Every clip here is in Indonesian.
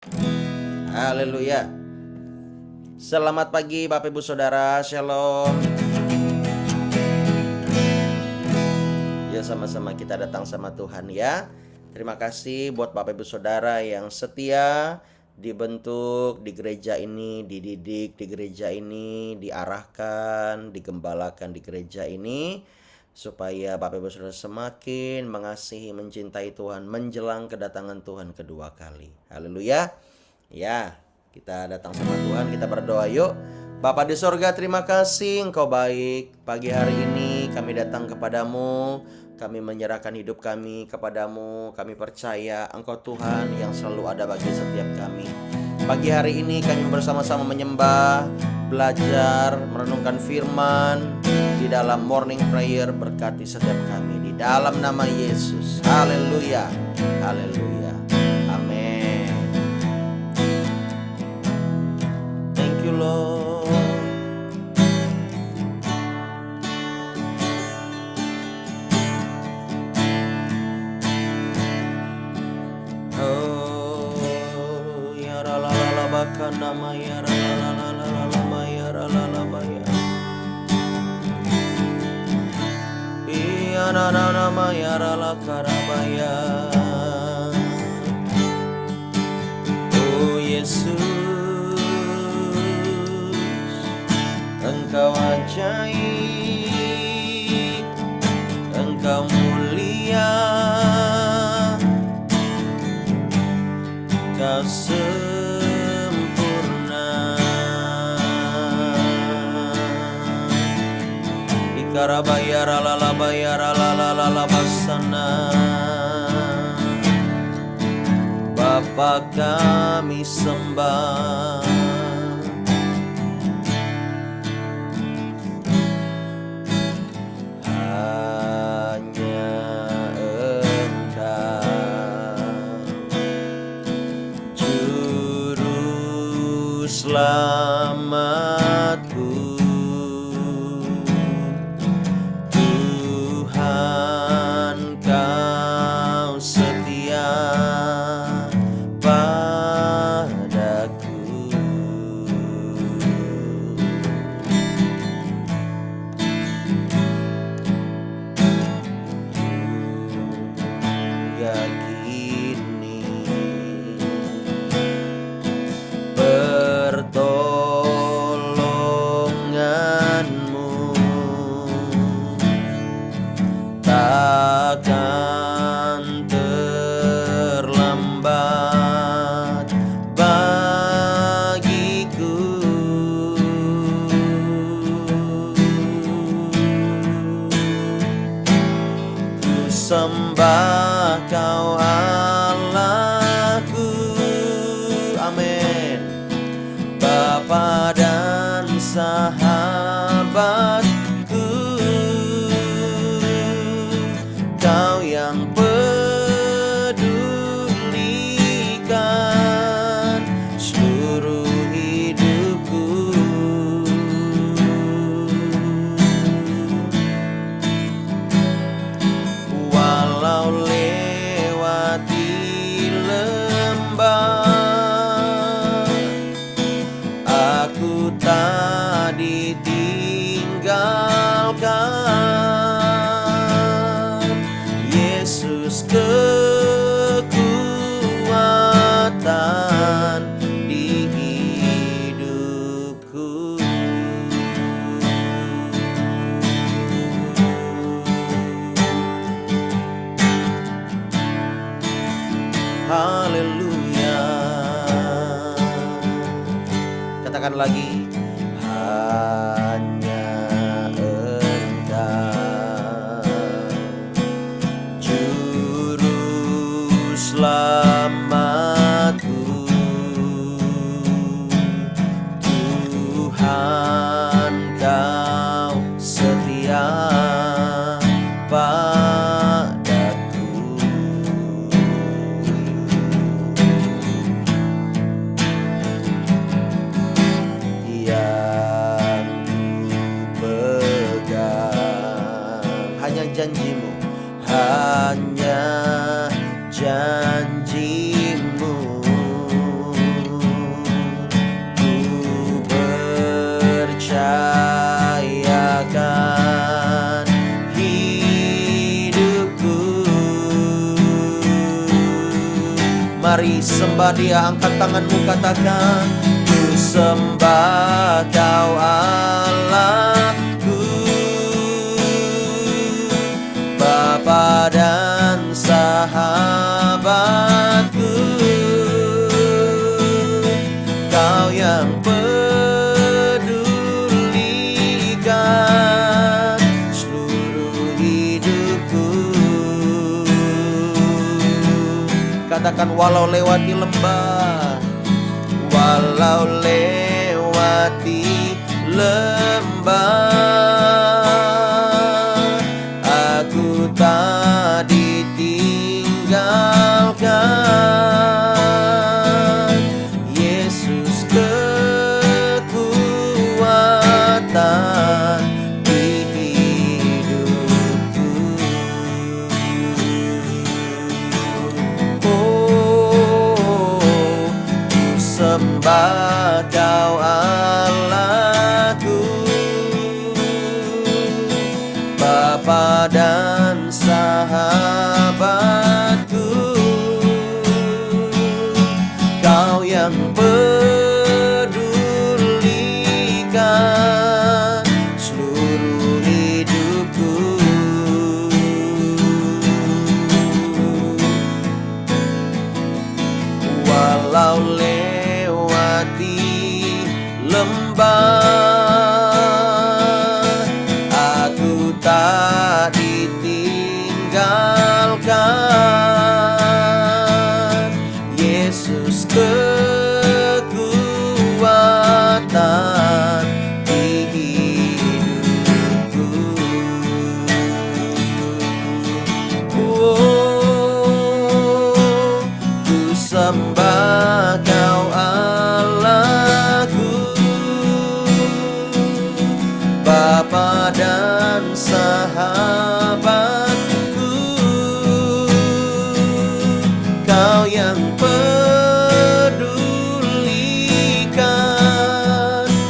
Haleluya. Selamat pagi Bapak Ibu Saudara, Shalom. Ya, sama-sama kita datang sama Tuhan ya. Terima kasih buat Bapak Ibu Saudara yang setia dibentuk di gereja ini, dididik di gereja ini, diarahkan, digembalakan di gereja ini, supaya Bapak Ibu Saudara semakin mengasihi, mencintai Tuhan menjelang kedatangan Tuhan kedua kali. Haleluya. Ya, kita datang sama Tuhan, kita berdoa yuk. Bapa di sorga, terima kasih Engkau baik. Pagi hari ini kami datang kepadamu, kami menyerahkan hidup kami kepadamu. Kami percaya Engkau Tuhan yang selalu ada bagi setiap kami. Pagi hari ini kami bersama-sama menyembah, belajar, merenungkan firman di dalam morning prayer. Berkati setiap kami di dalam nama Yesus. Haleluya, haleluya, amin. Thank you Lord. Oh ya la la la baka nama ya la la la la la la ma ya la la la ba ya. Iya na na na ma ya la la karabaya. Oh Yesus, Engkau ajaib, Engkau mulia, Kau sempurna. Ikarabaya ralalabaya ralalala basana. Bapa kami sembah, hanya Engkau Juru Selamatku, Tuhan Kau setia padaku. Hingga kini pertolonganmu takkan terlambat bagiku. Ku sembah Kau Allahku, amin. Bapa dan sahabatku, Kau yang pedulikan seluruh hidupku. Walau lewati lembah, aku tak ditinggalkan. Yesus kekuatan di hidupku. Haleluya. Katakan lagi, hanya Engkau Juru Selamatku, Tuhan Kau setia padaku. Yang ku pegang hanya janji-Mu, hanya janji-Mu. Mari sembah Dia, angkat tanganmu, katakan, ku sembah Kau Allahku, Bapa dan sahabatku, Kau yang pedulikan seluruh hidupku. Katakan, walau lewati lembah, walau lewati lembah, aku tak ditinggalkan. Yesus kekuatan di hidupku. Oh, ku sembah Kau Allahku, Bapa dan sahabatku, Kau yang pedulikan seluruh hidupku. Walau lewati lembah, aku tak ditinggalkan. Yesus kekuatan di hidupku. Oh, ku sembah Kau Allahku, Bapa dan sahabatku, Kau yang pedulikan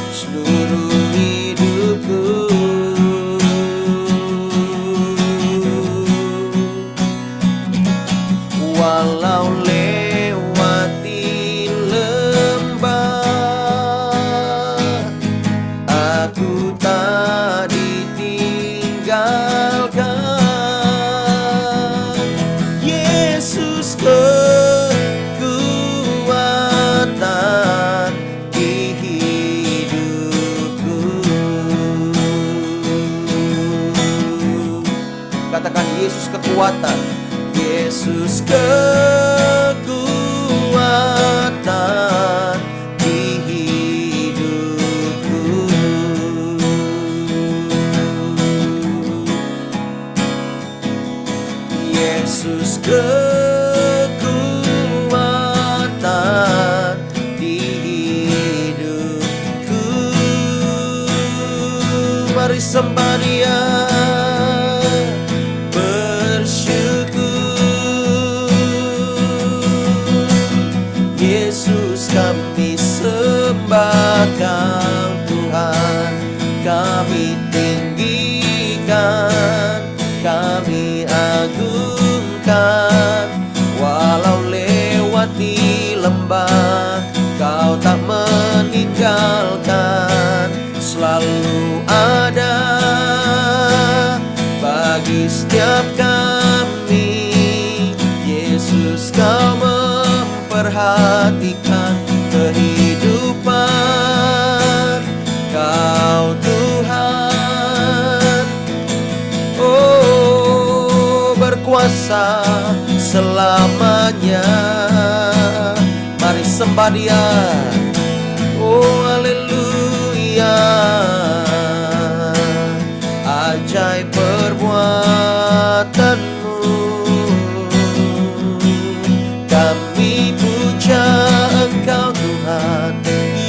seluruh hidupku. Walau lewati lembah, aku tak ditinggalkan. Yesus kekuatan di hidupku. Katakan, Yesus kekuatan. Yesus kekuatan di hidupku. Yesus kekuatan di hidupku. Mari sembah Dia, Yesus kami sembah Kau Tuhan, kami tinggikan, kami agungkan. Walau lewati lembah, Kau tak meninggalkan. Selalu ada bagi setiap kami. Yesus, Kau memperhatikan kehidupan. Kau Tuhan, oh, berkuasa selamanya. Mari sembah Dia, oh haleluya. Ajaib perbuatan-Mu, kami puja Engkau Tuhan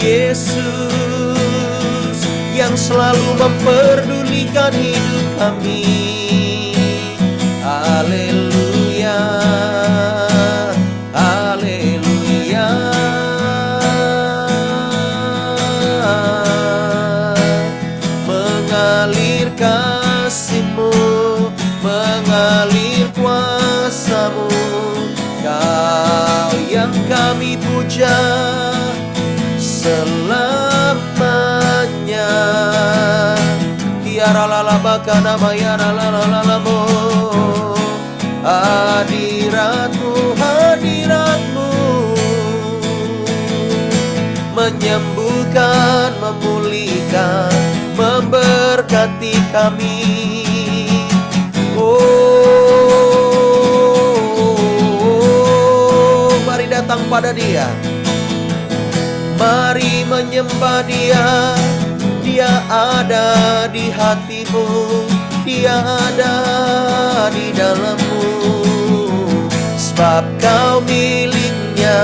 Yesus, yang selalu memperdulikan hidup kami. Haleluya, haleluya. Mengalir kasih-Mu, mengalir kuasa-Mu, Kau yang kami puja selamanya. Kiara lala bakana mayara lala lalamo. Hadiratmu, hadiratmu menyembuhkan, memulihkan, memberkati kami. Oh, mari datang pada Dia, mari menyembah Dia. Dia ada di hatimu, Dia ada di dalammu, sebab kau miliknya,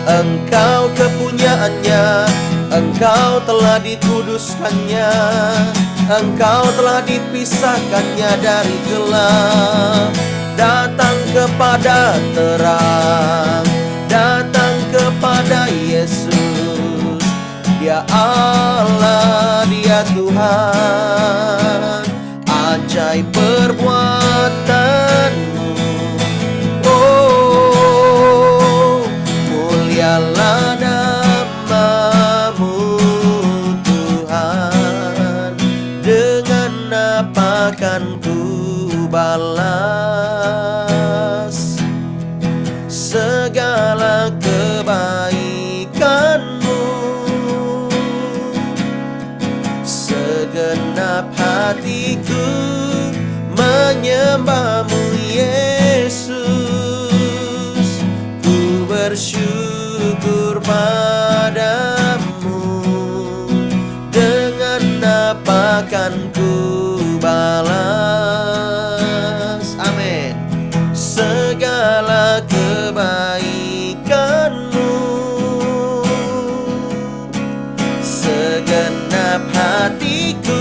engkau kepunyaannya, engkau telah dikuduskannya, engkau telah dipisahkannya dari gelap, datang kepada terang, datang kepada Yesus. Dia Allah, Dia Tuhan, ajaib perbuatanmu. Oh, mulialah namamu Tuhan. Dengan apa kan ku balas segala kebaikanmu? Segenap hatiku menyembahmu Yesus. Ku bersyukur padamu. Dengan apa kan ku balas, amin, segala kebaikanmu? Segenap hatiku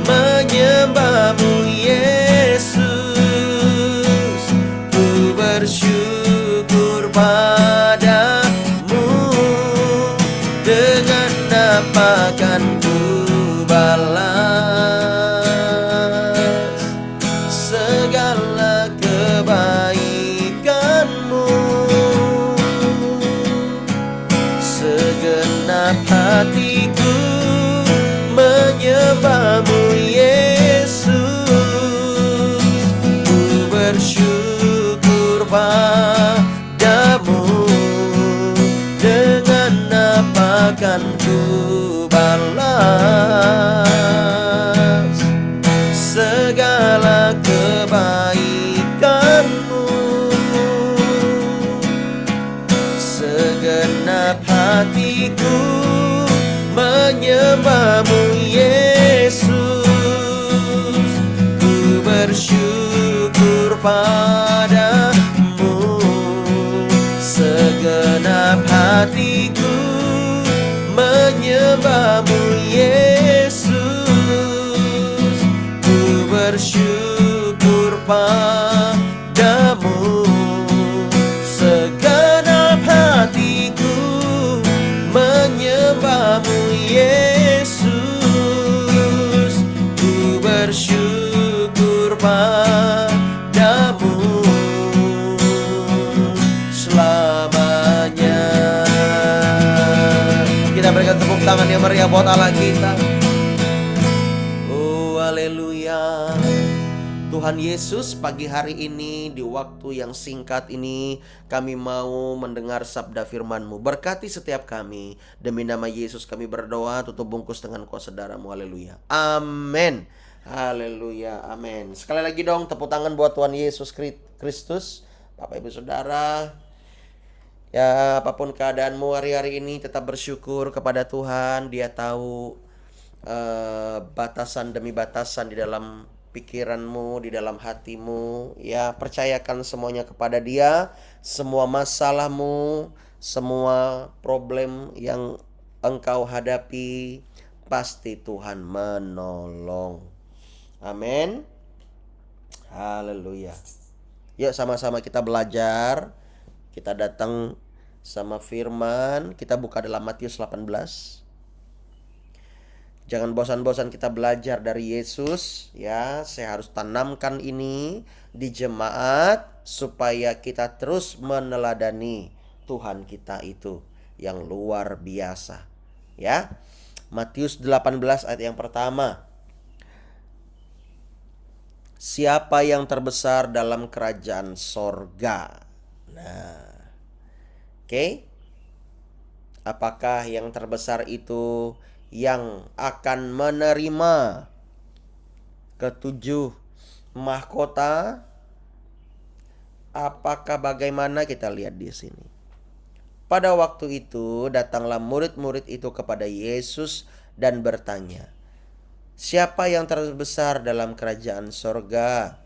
menyembahmu Yesus. Ku bersyukur padamu. Dengan apa kan ku balas segala kebaikanmu? Segenap hatiku menyembahmu Yesus. Ku bersyukur padamu. Dengan apa kan ku balas segala kebaikanmu? Segenap hatiku menyembahmu Yesus. Ku bersyukur padamu. Segenap hatiku menyembahmu Yesus. Ku bersyukur padamu. Segenap hatiku menyembahmu Yesus. Ku bersyukur padamu selamanya. Kita berikan tepuk tangan yang meriah buat Allah kita. Oh, haleluya. Tuhan Yesus, pagi hari ini di waktu yang singkat ini kami mau mendengar sabda firman-Mu. Berkati setiap kami. Demi nama Yesus kami berdoa. Tutup bungkus dengan kuasa darah-Mu. Haleluya. Amin. Haleluya. Amin. Sekali lagi dong tepuk tangan buat Tuhan Yesus Kristus. Bapak Ibu Saudara, ya apapun keadaanmu hari-hari ini tetap bersyukur kepada Tuhan. Dia tahu batasan demi batasan di dalam pikiranmu, di dalam hatimu. Ya, percayakan semuanya kepada Dia. Semua masalahmu, semua problem yang engkau hadapi, pasti Tuhan menolong. Amin. Haleluya. Yuk sama-sama kita belajar. Kita datang sama firman. Kita buka dalam Matius 18. Jangan bosan-bosan kita belajar dari Yesus ya. Saya harus tanamkan ini di jemaat supaya kita terus meneladani Tuhan kita itu yang luar biasa. Ya. Matius 18 ayat yang pertama. Siapa yang terbesar dalam kerajaan sorga? Nah, oke. Apakah yang terbesar itu yang akan menerima ketujuh mahkota? Apakah bagaimana, kita lihat di sini. Pada waktu itu datanglah murid-murid itu kepada Yesus dan bertanya, siapa yang terbesar dalam kerajaan sorga?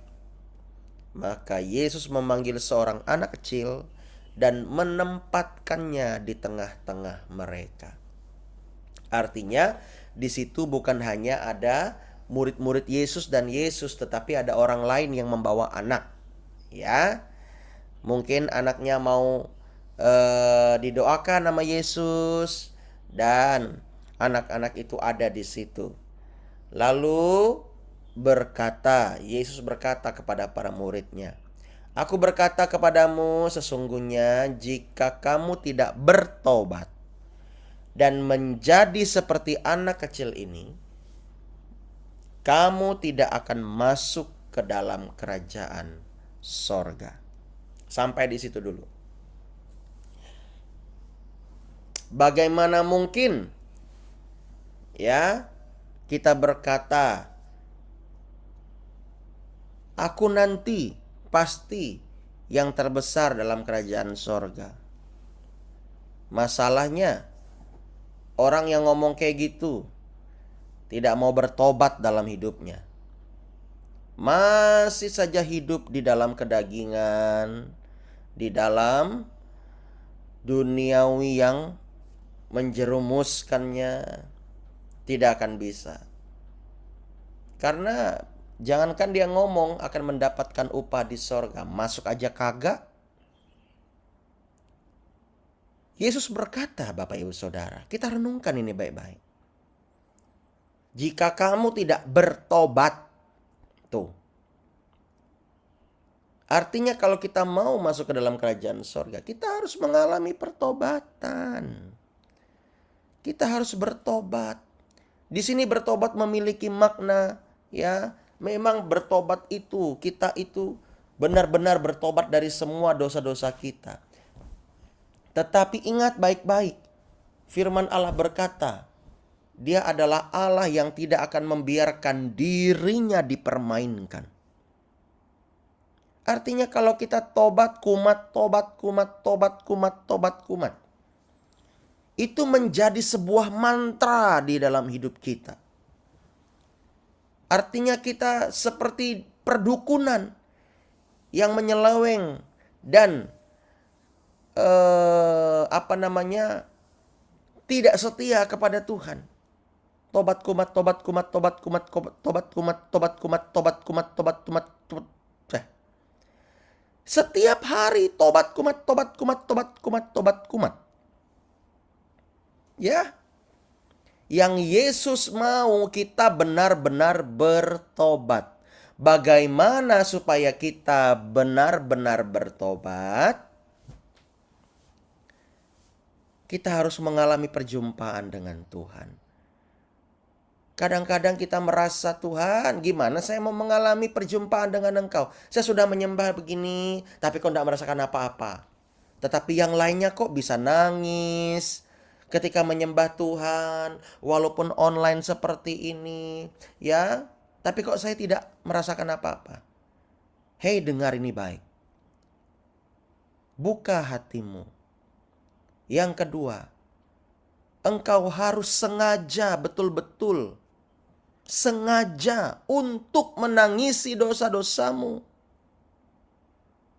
Maka Yesus memanggil seorang anak kecil dan menempatkannya di tengah-tengah mereka. Artinya di situ bukan hanya ada murid-murid Yesus dan Yesus, tetapi ada orang lain yang membawa anak. Ya, mungkin anaknya mau didoakan nama Yesus dan anak-anak itu ada di situ. Lalu Yesus berkata kepada para muridnya, aku berkata kepadamu, sesungguhnya jika kamu tidak bertobat dan menjadi seperti anak kecil ini, kamu tidak akan masuk ke dalam kerajaan sorga. Sampai di situ dulu. Bagaimana mungkin ya kita berkata, aku nanti pasti yang terbesar dalam kerajaan sorga. Masalahnya orang yang ngomong kayak gitu tidak mau bertobat dalam hidupnya. Masih saja hidup di dalam kedagingan, di dalam duniawi yang menjerumuskannya, tidak akan bisa. Karena jangankan dia ngomong akan mendapatkan upah di sorga, masuk aja kagak. Yesus berkata, Bapak Ibu Saudara, kita renungkan ini baik-baik. Jika kamu tidak bertobat, tuh. Artinya kalau kita mau masuk ke dalam kerajaan sorga, kita harus mengalami pertobatan. Kita harus bertobat. Di sini bertobat memiliki makna, ya. Memang bertobat itu, kita itu benar-benar bertobat dari semua dosa-dosa kita. Tetapi ingat baik-baik, firman Allah berkata, Dia adalah Allah yang tidak akan membiarkan dirinya dipermainkan. Artinya kalau kita tobat kumat, itu menjadi sebuah mantra di dalam hidup kita. Artinya kita seperti perdukunan yang menyeleweng dan tidak setia kepada Tuhan. Tobat kumat. Setiap hari tobat kumat. Ya. Yang Yesus mau kita benar-benar bertobat. Bagaimana supaya kita benar-benar bertobat? Kita harus mengalami perjumpaan dengan Tuhan. Kadang-kadang kita merasa, Tuhan, gimana saya mau mengalami perjumpaan dengan Engkau? Saya sudah menyembah begini, tapi kok tidak merasakan apa-apa. Tetapi yang lainnya kok bisa nangis ketika menyembah Tuhan, walaupun online seperti ini, ya. Tapi kok saya tidak merasakan apa-apa. Hei, dengar ini baik. Buka hatimu. Yang kedua, engkau harus sengaja, betul-betul sengaja untuk menangisi dosa-dosamu.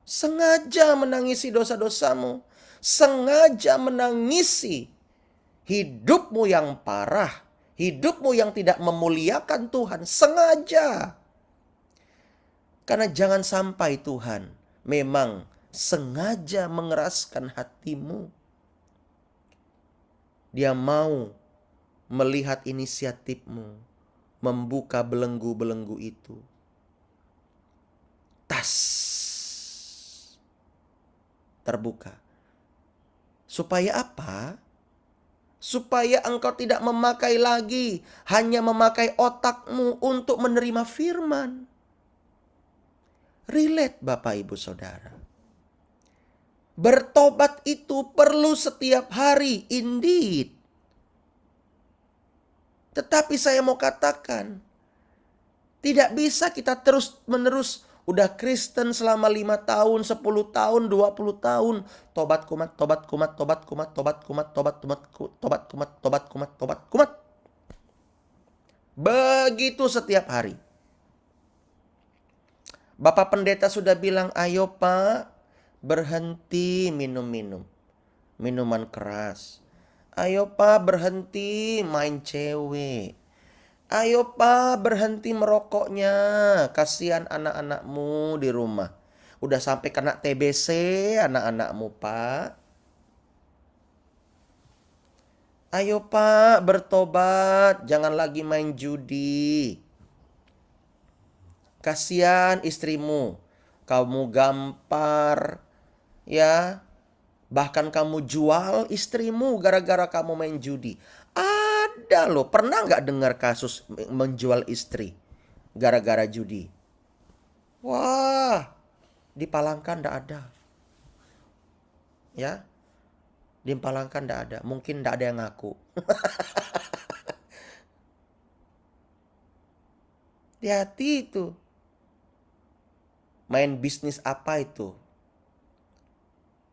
Sengaja menangisi dosa-dosamu. Sengaja menangisi hidupmu yang parah. Hidupmu yang tidak memuliakan Tuhan. Sengaja. Karena jangan sampai Tuhan memang sengaja mengeraskan hatimu. Dia mau melihat inisiatifmu membuka belenggu-belenggu itu. Tas terbuka. Supaya apa? Supaya engkau tidak memakai lagi, hanya memakai otakmu untuk menerima firman. Relate Bapak Ibu Saudara. Bertobat itu perlu setiap hari, indeed. Tetapi saya mau katakan, tidak bisa kita terus menerus udah Kristen selama 5 tahun, 10 tahun, 20 tahun. Tobat kumat, tobat kumat, tobat kumat, tobat kumat, tobat kumat, tobat kumat, tobat kumat, tobat kumat. Begitu setiap hari. Bapak pendeta sudah bilang, ayo Pak, berhenti minum-minum. Minuman keras. Ayo Pak, berhenti main cewek. Ayo Pak, berhenti merokoknya. Kasihan anak-anakmu di rumah. Udah sampai kena TBC anak-anakmu Pak. Ayo Pak, bertobat. Jangan lagi main judi. Kasihan istrimu. Kamu gampar. Ya. Bahkan kamu jual istrimu gara-gara kamu main judi. Ada loh, pernah nggak dengar kasus menjual istri gara-gara judi? Wah, di Palangka nggak ada. Ya, di Palangka nggak ada. Mungkin nggak ada yang ngaku. Hati-hati itu. Main bisnis apa itu?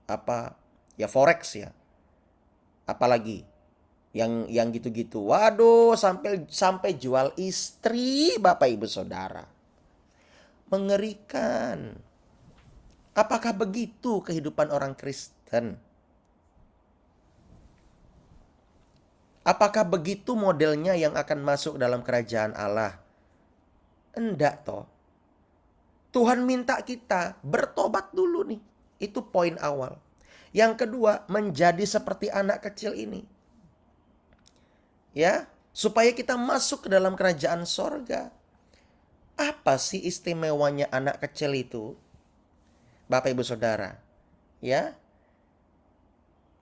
Apa? Ya forex ya. Apalagi yang gitu-gitu. Waduh, sampai jual istri Bapak Ibu Saudara. Mengerikan. Apakah begitu kehidupan orang Kristen? Apakah begitu modelnya yang akan masuk dalam kerajaan Allah? Enggak toh. Tuhan minta kita bertobat dulu nih. Itu poin awal. Yang kedua, menjadi seperti anak kecil ini. Ya, supaya kita masuk ke dalam kerajaan sorga. Apa sih istimewanya anak kecil itu? Bapak Ibu Saudara. Ya,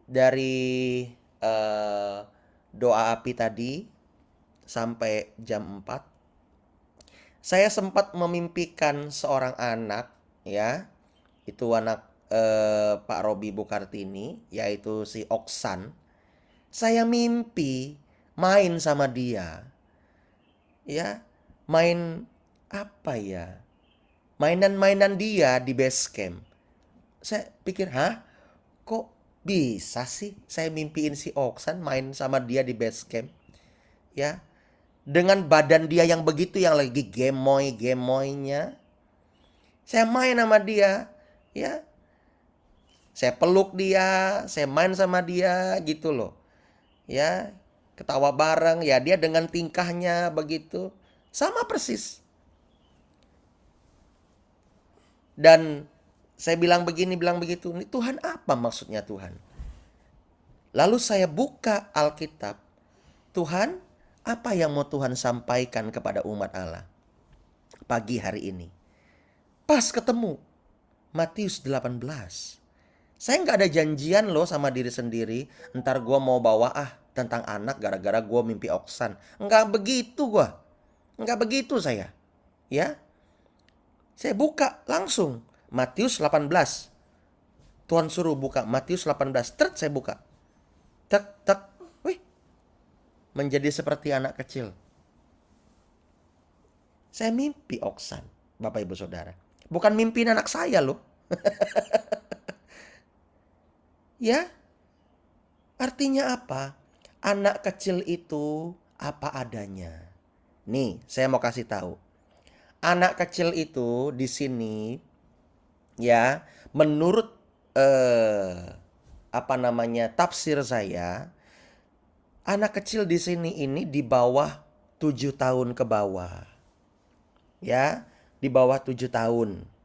dari doa api tadi sampai jam 4. Saya sempat memimpikan seorang anak, ya. Itu anak Pak Robi Bukartini, yaitu si Oksan. Saya mimpi main sama dia. Ya, main apa ya? Mainan-mainan dia di base camp. Saya pikir, hah? Kok bisa sih saya mimpiin si Oksan main sama dia di base camp? Ya, dengan badan dia yang begitu, yang lagi gemoy-gemoynya. Saya main sama dia, ya. Saya peluk dia, saya main sama dia gitu loh. Ya, ketawa bareng, ya dia dengan tingkahnya begitu. Sama persis. Dan saya bilang begini, bilang begitu. Ini Tuhan apa maksudnya Tuhan? Lalu saya buka Alkitab. Tuhan, apa yang mau Tuhan sampaikan kepada umat Allah pagi hari ini? Pas ketemu Matius 18. Saya nggak ada janjian loh sama diri sendiri. Ntar gue mau bawa tentang anak gara-gara gue mimpi Oksan. Nggak begitu gue. Nggak begitu saya. Ya. Saya buka langsung. Matius 18. Tuhan suruh buka Matius 18. Saya buka. Tek. Wih. Menjadi seperti anak kecil. Saya mimpi Oksan. Bapak Ibu Saudara. Bukan mimpi anak saya loh. Ya, artinya apa? Anak kecil itu apa adanya. Nih, saya mau kasih tahu. Anak kecil itu di sini, ya, menurut tafsir saya, anak kecil di sini ini di bawah 7 tahun ke bawah. Ya, di bawah 7 tahun.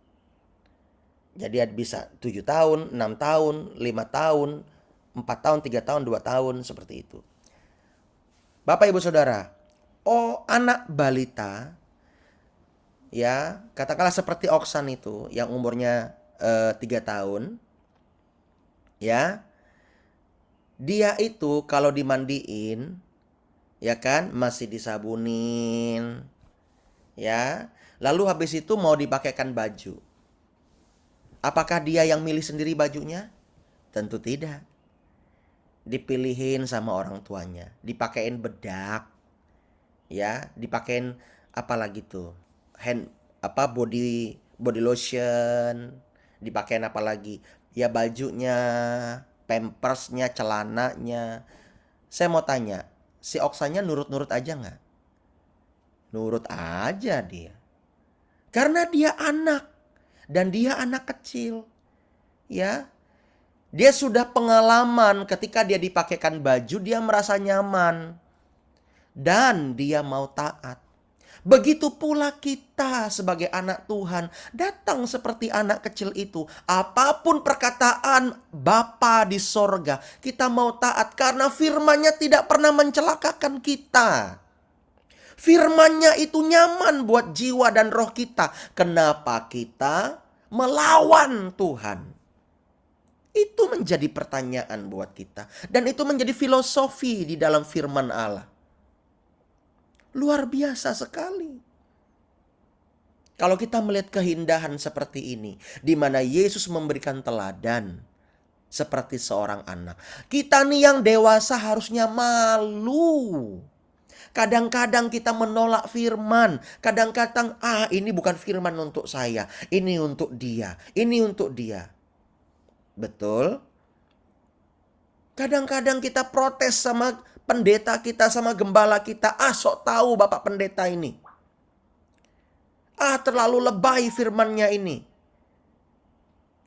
Jadi bisa 7 tahun, 6 tahun, 5 tahun, 4 tahun, 3 tahun, 2 tahun, seperti itu. Bapak Ibu Saudara, oh anak balita ya, katakanlah seperti Oksan itu yang umurnya 3 tahun ya. Dia itu kalau dimandiin ya kan masih disabunin ya. Lalu habis itu mau dipakaikan baju. Apakah dia yang milih sendiri bajunya? Tentu tidak. Dipilihin sama orang tuanya, dipakein bedak, ya, dipakein apa lagi tuh? Body body lotion, dipakein apa lagi? Ya bajunya, pampersnya, celananya. Saya mau tanya, si Oksanya nurut-nurut aja nggak? Nurut aja dia. Karena dia anak dan dia anak kecil, ya. Dia sudah pengalaman ketika dia dipakaikan baju, dia merasa nyaman. Dan dia mau taat. Begitu pula kita sebagai anak Tuhan, datang seperti anak kecil itu. Apapun perkataan Bapa di sorga, kita mau taat karena firman-Nya tidak pernah mencelakakan kita. Firman-Nya itu nyaman buat jiwa dan roh kita. Kenapa kita melawan Tuhan? Itu menjadi pertanyaan buat kita. Dan itu menjadi filosofi di dalam firman Allah. Luar biasa sekali. Kalau kita melihat keindahan seperti ini, di mana Yesus memberikan teladan seperti seorang anak. Kita nih yang dewasa harusnya malu. Kadang-kadang kita menolak firman. Kadang-kadang, ini bukan firman untuk saya. Ini untuk dia. Ini untuk dia. Betul? Kadang-kadang kita protes sama pendeta kita, sama gembala kita. Sok tahu Bapak pendeta ini. Terlalu lebay firmannya ini.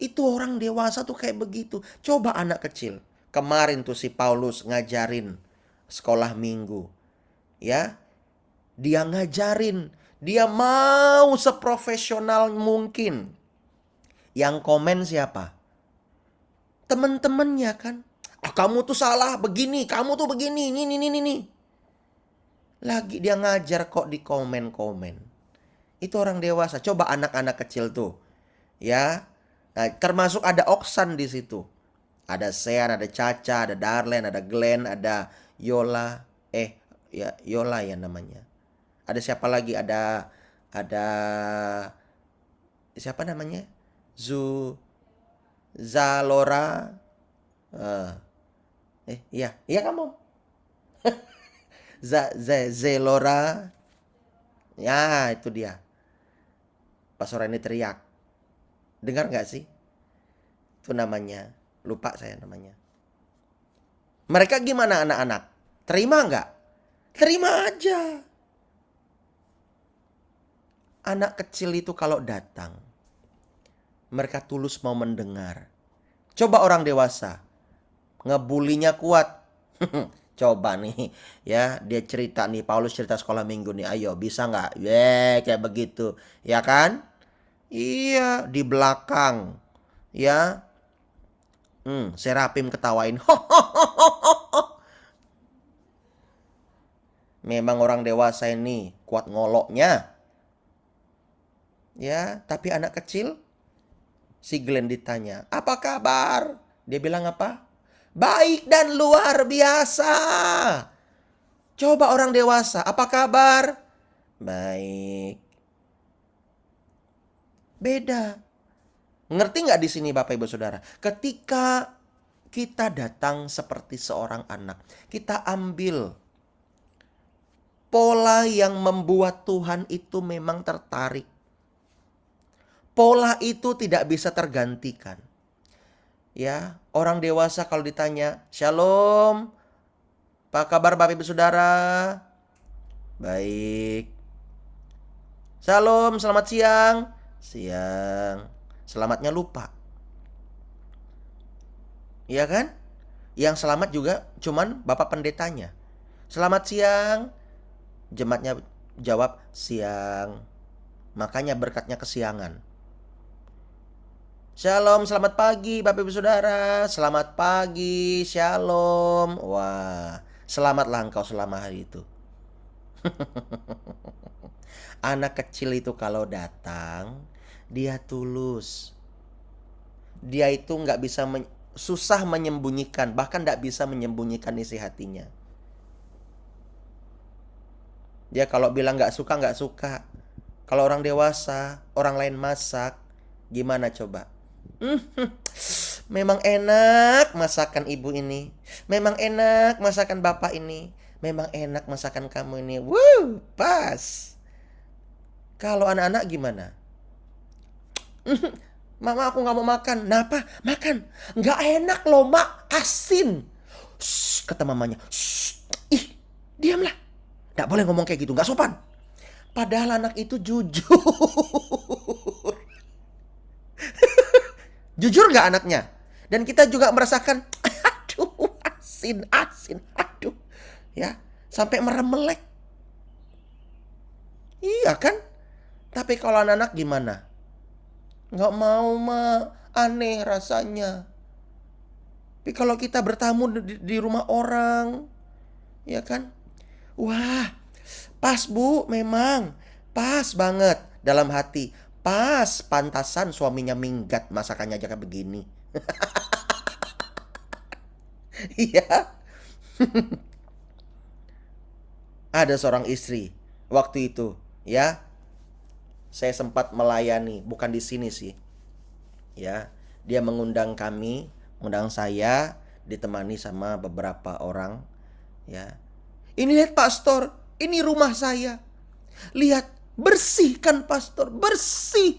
Itu orang dewasa tuh kayak begitu. Coba anak kecil. Kemarin tuh si Paulus ngajarin sekolah minggu. Ya, dia ngajarin. Dia mau seprofesional mungkin. Yang komen siapa? Teman-temannya kan. Kamu tuh salah begini, kamu tuh begini, ini. Lagi dia ngajar kok di komen-komen. Itu orang dewasa. Coba anak-anak kecil tuh. Ya. Nah, termasuk ada Oksan di situ. Ada Sean, ada Caca, ada Darlen, ada Glenn, ada Yola. Yola ya namanya. Ada siapa lagi? Ada siapa namanya? Zalora. Iya kamu. Zelora. Ya, itu dia. Pas sore ini teriak. Dengar nggak sih? Itu namanya. Lupa saya namanya. Mereka gimana anak-anak? Terima nggak? Terima aja. Anak kecil itu kalau datang, mereka tulus mau mendengar. Coba orang dewasa, ngebulinya kuat. Coba nih, ya dia cerita nih, Paulus cerita sekolah minggu nih. Ayo bisa nggak? Kayak begitu, ya kan? Iya, di belakang, ya. Serapim ketawain. Memang orang dewasa ini kuat ngoloknya. Ya, tapi anak kecil, si Glenn ditanya, apa kabar? Dia bilang apa? Baik dan luar biasa. Coba orang dewasa, apa kabar? Baik. Beda. Ngerti nggak di sini Bapak Ibu Saudara? Ketika kita datang seperti seorang anak, kita ambil pola yang membuat Tuhan itu memang tertarik. Pola itu tidak bisa tergantikan. Ya, orang dewasa kalau ditanya, "Shalom. Apa kabar Bapak Ibu Saudara?" Baik. "Shalom, selamat siang." Siang. Selamatnya lupa. Iya kan? Yang selamat juga cuman Bapak pendetanya. "Selamat siang." Jemaatnya jawab, "Siang." Makanya berkatnya kesiangan. Shalom, selamat pagi Bapak Ibu Saudara. Selamat pagi, shalom. Wah, Selamatlah engkau selama hari itu. Anak kecil itu kalau datang, dia tulus. Dia itu nggak bisa susah menyembunyikan, bahkan nggak bisa menyembunyikan isi hatinya. Dia kalau bilang nggak suka, nggak suka. Kalau orang dewasa, orang lain masak, gimana coba? Memang enak masakan ibu ini. Memang enak masakan bapak ini. Memang enak masakan kamu ini. Wuh, pas. Kalau anak-anak gimana? Mama, aku nggak mau makan. Kenapa? Makan. Nggak enak loh, mak. Asin. Shh, kata mamanya. Shh, ih, diamlah. Nggak boleh ngomong kayak gitu. Nggak sopan. Padahal anak itu jujur. Jujur nggak anaknya? Dan kita juga merasakan, aduh, asin, aduh. Ya, sampai meremelek. Iya kan? Tapi kalau anak-anak gimana? Nggak mau, ma. Aneh rasanya. Tapi kalau kita bertamu di rumah orang, ya kan? Wah, pas bu, memang. Pas banget dalam hati. Pas, pantasan suaminya minggat masakannya aja kayak begini. Iya. Ada seorang istri waktu itu, ya. Saya sempat melayani, bukan di sini sih. Ya, dia mengundang kami, mengundang saya, ditemani sama beberapa orang, ya. Ini lihat pastor, ini rumah saya. Lihat, bersih kan pastor, bersih.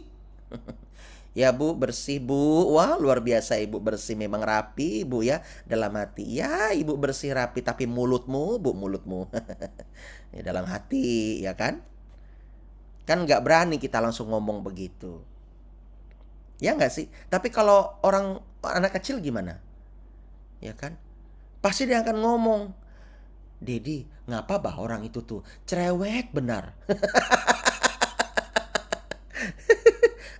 Ya bu, bersih bu. Wah, luar biasa ibu bersih, memang rapi ibu ya. Dalam hati, ya ibu bersih rapi, tapi mulutmu bu, mulutmu. Ya, dalam hati, ya kan? Kan nggak berani kita langsung ngomong begitu. Ya nggak sih? Tapi kalau anak kecil gimana? Ya kan? Pasti dia akan ngomong, Dedi, ngapa bah orang itu tuh cerewet benar.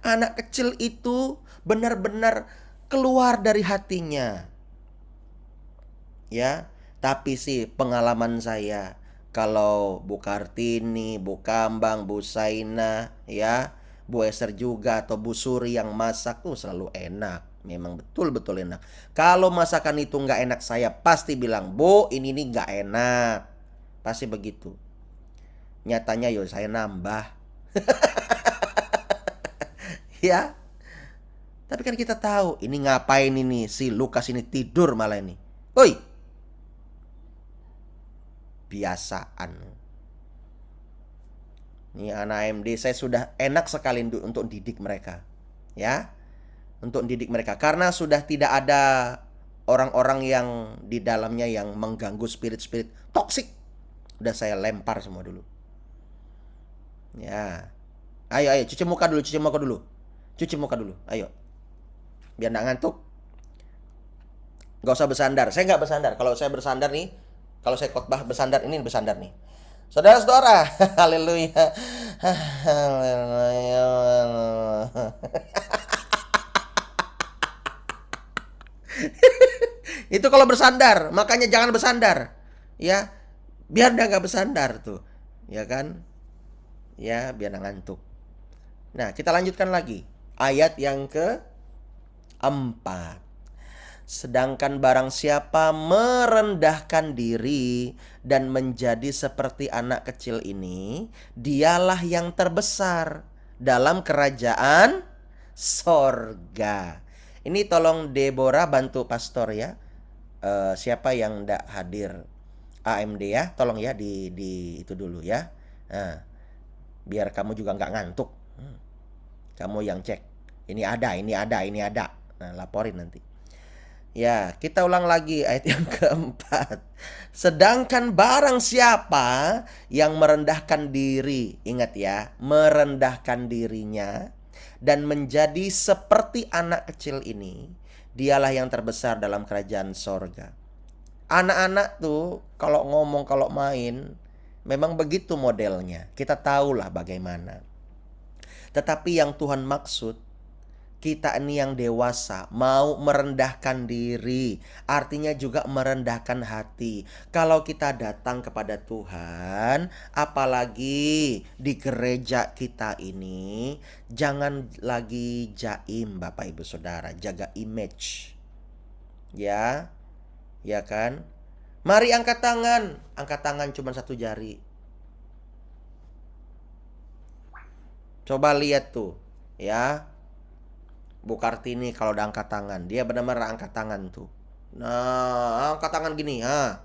Anak kecil itu benar-benar keluar dari hatinya. Ya, tapi sih pengalaman saya, kalau Bu Kartini, Bu Kambang, Bu Saina, ya, Bu Esther juga atau Bu Suri yang masak tuh selalu enak. Memang betul-betul enak. Kalau masakan itu nggak enak, saya pasti bilang, Bu, ini nih nggak enak. Pasti begitu. Nyatanya yo saya nambah. Ya. Tapi kan kita tahu, ini ngapain ini si Lukas ini tidur malah ini. Woi, biasaan. Ini anak AMD saya sudah enak sekali untuk didik mereka. Ya. Untuk didik mereka karena sudah tidak ada orang-orang yang di dalamnya yang mengganggu spirit-spirit toksik. Udah saya lempar semua dulu. Ya. Ayo cuci muka dulu, cuci muka dulu. Cuci muka dulu. Ayo. Biar enggak ngantuk. Gak usah bersandar. Saya nggak bersandar. Kalau saya bersandar nih, kalau saya khotbah bersandar, ini bersandar nih. Saudara-saudara, haleluya. Haleluya. Itu kalau bersandar, makanya jangan bersandar. Ya, biar dia nggak bersandar tuh. Ya kan? Ya, biar nggak ngantuk. Nah, kita lanjutkan lagi. Ayat yang ke-4. Sedangkan barang siapa merendahkan diri dan menjadi seperti anak kecil ini, dialah yang terbesar dalam kerajaan sorga. Ini tolong Deborah bantu pastor ya. Siapa yang tidak hadir AMD ya, tolong ya di itu dulu ya. Nah, biar kamu juga nggak ngantuk. Kamu yang cek. Ini ada. Nah, laporin nanti. Ya, kita ulang lagi ayat yang ke-4. Sedangkan barang siapa yang merendahkan diri, ingat ya, merendahkan dirinya dan menjadi seperti anak kecil ini, dialah yang terbesar dalam kerajaan sorga. Anak-anak tuh kalau ngomong, kalau main, memang begitu modelnya. Kita tahulah bagaimana. Tetapi yang Tuhan maksud, Kita ini yang dewasa mau merendahkan diri, artinya juga merendahkan hati. Kalau kita datang kepada Tuhan, apalagi di gereja kita ini, jangan lagi jaim Bapak Ibu Saudara, jaga image. Ya, ya kan? Mari angkat tangan cuma satu jari. Coba lihat tuh, ya. Bu Kartini kalau udah angkat tangan, dia benar-benar angkat tangan tuh. Nah, angkat tangan gini, ha.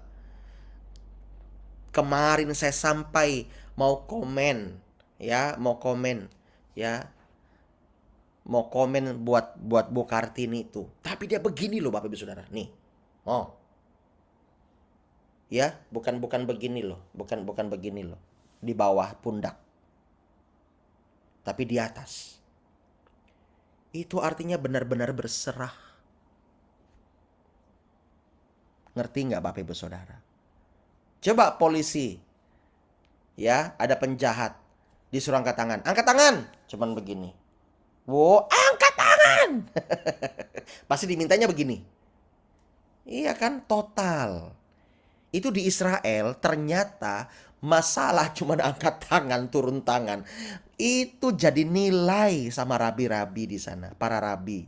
Kemarin saya sampai mau komen, ya, mau komen, ya. Mau komen buat Bu Kartini tuh. Tapi dia begini loh Bapak Ibu Saudara, nih. Oh. Ya, bukan begini loh, bukan begini loh. Di bawah pundak. Tapi di atas. Itu artinya benar-benar berserah. Ngerti nggak Bapak Ibu Saudara? Coba polisi, ya, ada penjahat, disuruh angkat tangan. Angkat tangan! Cuman begini. Wow, angkat tangan! Pasti dimintanya begini. Iya kan, total. Itu di Israel ternyata masalah cuma angkat tangan, turun tangan. Itu jadi nilai sama rabi-rabi di sana, para rabi.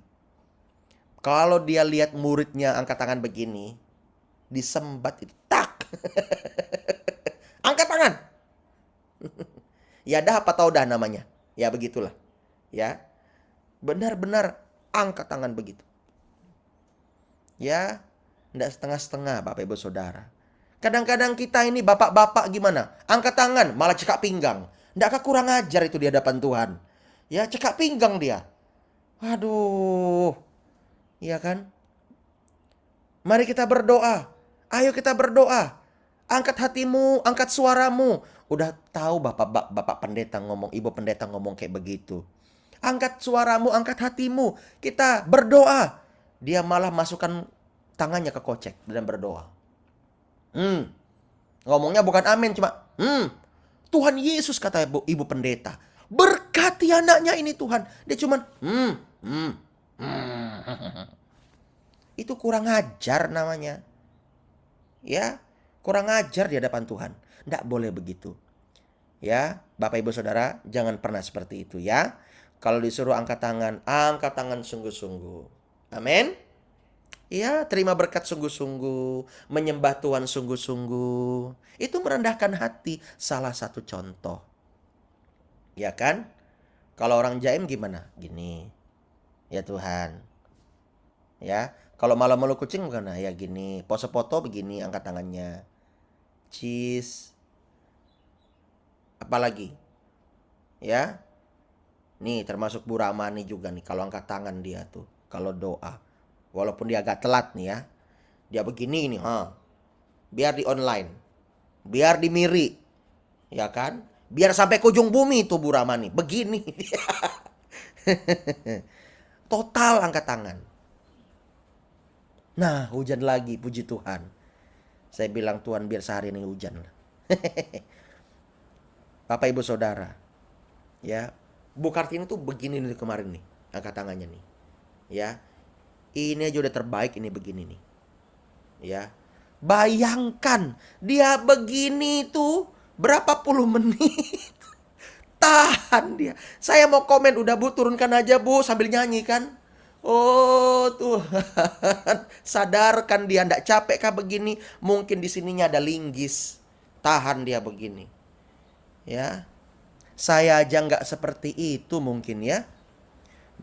Kalau dia lihat muridnya angkat tangan begini, disembat itu, tak. Angkat tangan. Ya dah apa tau dah namanya. Ya begitulah. Ya. Benar-benar angkat tangan begitu. Ya, enggak setengah-setengah Bapak Ibu Saudara. Kadang-kadang kita ini bapak-bapak gimana? Angkat tangan malah cekak pinggang. Enggak kurang ajar itu di hadapan Tuhan. Ya, cekak pinggang dia. Aduh. Iya kan? Mari kita berdoa. Ayo kita berdoa. Angkat hatimu, angkat suaramu. Udah tahu bapak pendeta ngomong, ibu pendeta ngomong kayak begitu. Angkat suaramu, angkat hatimu. Kita berdoa. Dia malah masukkan tangannya ke kocek dan berdoa. Ngomongnya bukan amin, cuma Tuhan Yesus kata ibu pendeta. Berkati anaknya ini Tuhan. Dia cuman Itu kurang ajar namanya. Ya, kurang ajar di hadapan Tuhan. Nggak boleh begitu. Ya, Bapak Ibu Saudara, jangan pernah seperti itu ya. Kalau disuruh angkat tangan sungguh-sungguh. Amin. Ya, terima berkat sungguh-sungguh, menyembah Tuhan sungguh-sungguh. Itu merendahkan hati, salah satu contoh. Ya kan? Kalau orang jaim gimana? Gini. Ya Tuhan. Ya, kalau malu-malu kucing gimana? Ya gini. Pose foto begini, angkat tangannya. Cheese. Apalagi? Ya. Nih, termasuk Bu Ramani juga nih, kalau angkat tangan dia tuh, kalau doa. Walaupun dia agak telat nih ya. Dia begini nih, biar di online. Biar di Miri. Ya kan? Biar sampai ke ujung bumi tuh Bu Ramani. Begini. Total angkat tangan. Nah, hujan lagi, puji Tuhan. Saya bilang Tuhan biar sehari ini hujan. Bapak Ibu Saudara. Ya, Bu Kartini tuh begini nih kemarin nih, angkat tangannya nih. Ya. Ini aja udah terbaik ini begini nih. Ya. Bayangkan dia begini tuh berapa puluh menit. Tahan dia. Saya mau komen, udah Bu turunkan aja Bu sambil nyanyi kan. Oh Tuhan, sadarkan dia, ndak capek kah begini? Mungkin di sininya ada linggis. Tahan dia begini. Ya. Saya aja nggak seperti itu mungkin ya.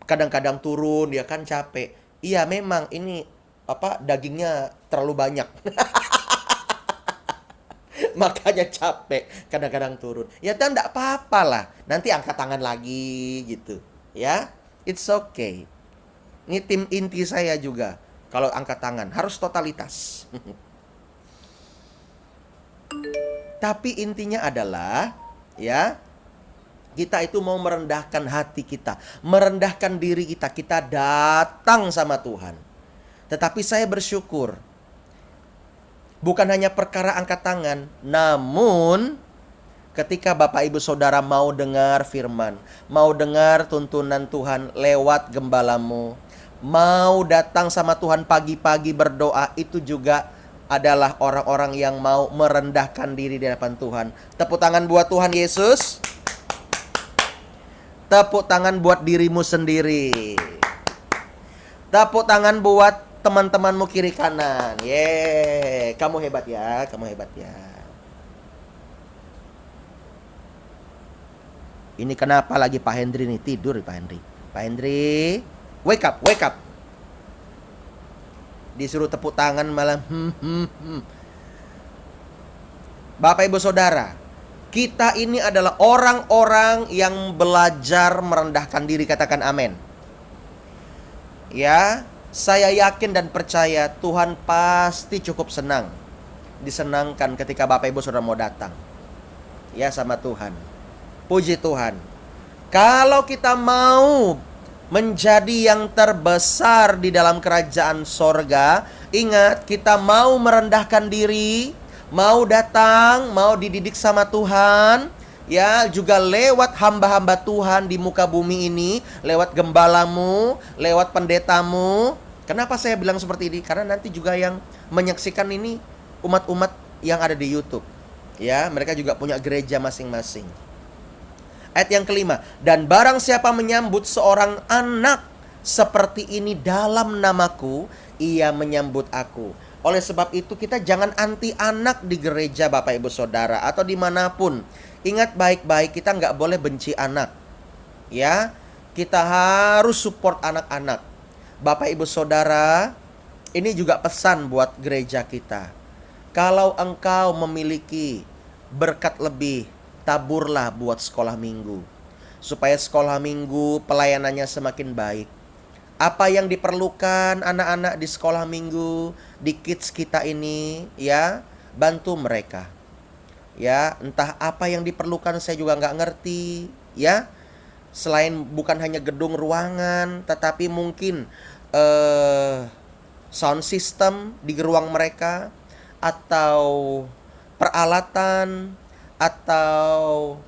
Kadang-kadang turun dia kan capek. Iya memang ini dagingnya terlalu banyak. Makanya capek, kadang-kadang turun. Ya dan enggak apa-apa lah. Nanti angkat tangan lagi gitu. Ya, it's okay. Ini tim inti saya juga. Kalau angkat tangan harus totalitas. Tapi intinya adalah ya, kita itu mau merendahkan hati kita, merendahkan diri kita. Kita datang sama Tuhan. Tetapi saya bersyukur, bukan hanya perkara angkat tangan, namun ketika Bapak Ibu Saudara mau dengar firman, mau dengar tuntunan Tuhan lewat gembalamu, mau datang sama Tuhan pagi-pagi berdoa, itu juga adalah orang-orang yang mau merendahkan diri di hadapan Tuhan. Tepuk tangan buat Tuhan Yesus. Tepuk tangan buat dirimu sendiri. Tepuk tangan buat teman-temanmu kiri kanan. Yeay, kamu hebat ya, kamu hebat ya. Ini kenapa lagi Pak Hendri nih tidur Pak Hendri? Pak Hendri, wake up, wake up. Disuruh tepuk tangan malah. Bapak Ibu Saudara, kita ini adalah orang-orang yang belajar merendahkan diri, katakan amin. Ya, saya yakin dan percaya Tuhan pasti cukup senang, disenangkan ketika Bapak Ibu Saudara mau datang ya sama Tuhan. Puji Tuhan. Kalau kita mau menjadi yang terbesar di dalam kerajaan sorga, ingat, kita mau merendahkan diri, mau datang, mau dididik sama Tuhan, ya, juga lewat hamba-hamba Tuhan di muka bumi ini, lewat gembalamu, lewat pendetamu. Kenapa saya bilang seperti ini? Karena nanti juga yang menyaksikan ini umat-umat yang ada di YouTube, ya, mereka juga punya gereja masing-masing. Ayat yang kelima, dan barang siapa menyambut seorang anak seperti ini dalam namaku, ia menyambut aku. Oleh sebab itu kita jangan anti anak di gereja Bapak Ibu Saudara atau dimanapun. Ingat baik-baik, kita nggak boleh benci anak. Ya, kita harus support anak-anak. Bapak Ibu Saudara, ini juga pesan buat gereja kita. Kalau engkau memiliki berkat lebih, taburlah buat sekolah minggu, supaya sekolah minggu pelayanannya semakin baik. Apa yang diperlukan anak-anak di sekolah minggu, di kids kita ini, ya, bantu mereka. Ya, entah apa yang diperlukan saya juga nggak ngerti, ya. Selain bukan hanya gedung ruangan, tetapi mungkin sound system di ruang mereka, atau peralatan, atau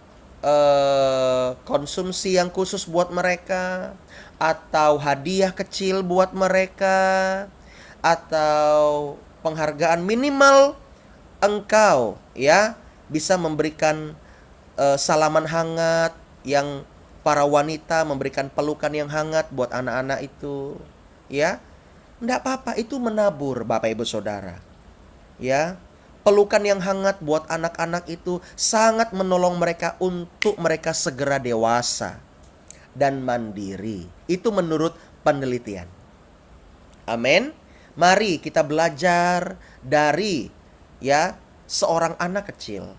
konsumsi yang khusus buat mereka, atau hadiah kecil buat mereka, atau penghargaan. Minimal engkau, ya, bisa memberikan salaman hangat, yang para wanita memberikan pelukan yang hangat buat anak-anak itu, ya. Enggak apa-apa, itu menabur Bapak Ibu Saudara. Ya, pelukan yang hangat buat anak-anak itu sangat menolong mereka untuk mereka segera dewasa dan mandiri. Itu menurut penelitian. Amin. Mari kita belajar dari, ya, seorang anak kecil.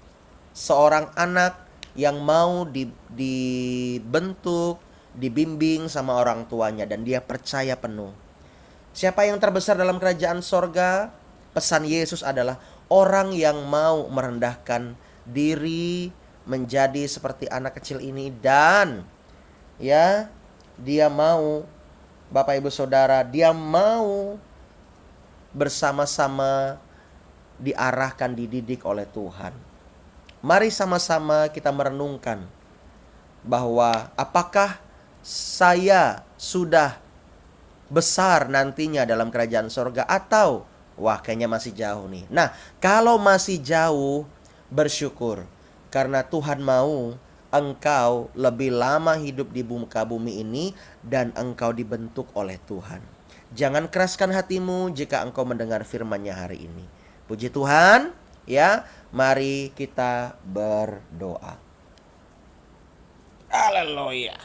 Seorang anak yang mau dibentuk, dibimbing sama orang tuanya, dan dia percaya penuh. Siapa yang terbesar dalam kerajaan sorga? Pesan Yesus adalah orang yang mau merendahkan diri menjadi seperti anak kecil ini, dan ya, dia mau, Bapak Ibu Saudara, dia mau bersama-sama diarahkan, dididik oleh Tuhan. Mari sama-sama kita merenungkan bahwa apakah saya sudah besar nantinya dalam kerajaan sorga, atau wah, kayaknya masih jauh nih. Nah, kalau masih jauh, bersyukur. Karena Tuhan mau engkau lebih lama hidup di muka bumi ini, dan engkau dibentuk oleh Tuhan. Jangan keraskan hatimu jika engkau mendengar firman-Nya hari ini. Puji Tuhan, ya. Mari kita berdoa. Haleluya.